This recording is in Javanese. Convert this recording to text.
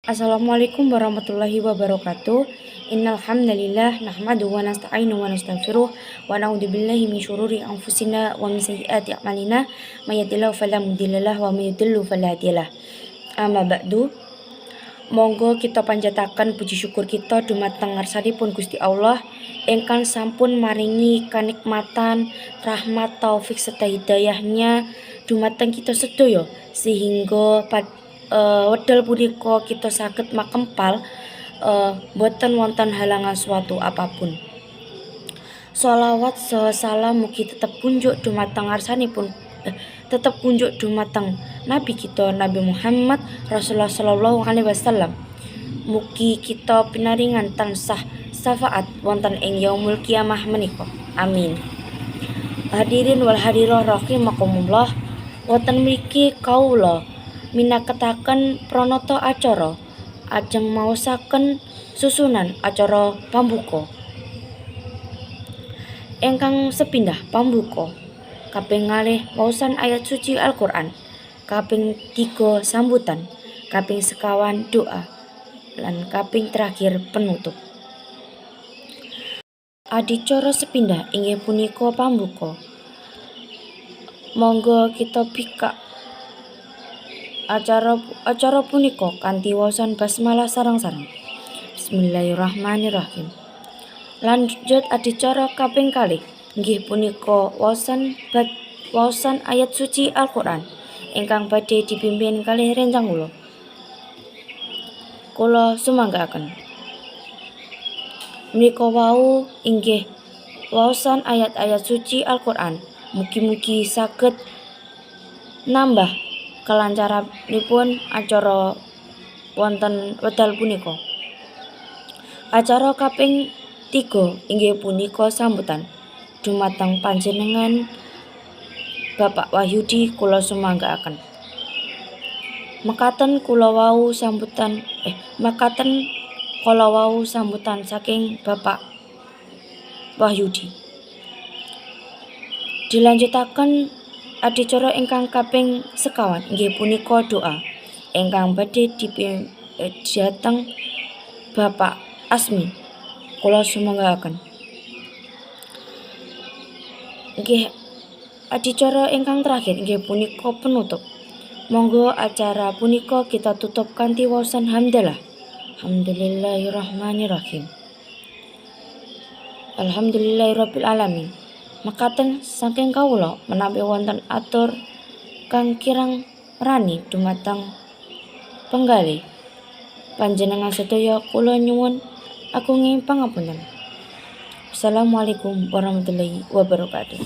Assalamualaikum warahmatullahi wabarakatuh. Innal hamdalillah nahmaduhu wa nasta'inuhu wa nastaghfiruh wa na'udzu billahi min syururi anfusina wa min sayyiati a'malina may yahdihillahu fala mudhillalah wa may yudhlil fala hadiyalah. Amma ba'du. Monggo kita panjataken puji syukur kita dumateng ngarsanipun Gusti Allah ingkang sampun maringi kanikmatan, rahmat, taufik serta hidayahnya dumateng kita sedaya sehingga wedal punika kita saged makempal boten wonten halangan suatu apapun. Sholawat salam mugi tetep kunjuk dumateng ngarsanipun tetep kunjuk dumateng Nabi kita Nabi Muhammad Rasulullah sallallahu alaihi wasallam. Mugi kita pinaringan tansah syafaat wonten ing yaumul kiamah menika. Amin. Hadirin wal hadirat rahimakumullah. Wonten mriki kaula minaketaken pranata acara ajeng maosaken susunan acara pambuka ingkang sepindah pambuka. Kaping 2 waosan ayat suci Al-Qur'an, kaping 3 sambutan, kaping sekawan doa, lan kaping terakhir penutup. Adicara sepindah inggih punika pambuka. Monggo kita bikak acara punika kanthi waosan basmalah sareng-sareng. Bismillahirrahmanirrahim. Lanjut adicara kaping 2 inggih punika waosan ayat suci Al-Qur'an ingkang badhe dipimpin kalih rencang kula. Kula sumanggaaken. Menika wau inggih waosan ayat-ayat suci Al-Qur'an. Mugi-mugi saged nambah kelancaranipun acara wonten wedal punika. Acara kaping 3 inggih punika sambutan dumateng panjenengan Bapak Wahyudi kula sumanggaaken. Mekaten kala wau sambutan saking Bapak Wahyudi. Dilanjutaken adicara ingkang kaping sekawan inggih punika doa ingkang badhe dhateng Bapak Asmi kula sumanggaaken. Inggih adicara ingkang terakhir inggih punika penutup. Monggo acara punika kita tutup kanthi waosan hamdalah. Alhamdulillahirrahmanirrahim. Alhamdulillahirabbil alamin. Mekaten saking kawula menawi wonten atur kang kirang rani dumateng penggalih panjenengan sedaya kula nyuwun agunging pangapunten. Assalamualaikum warahmatullahi wabarakatuh.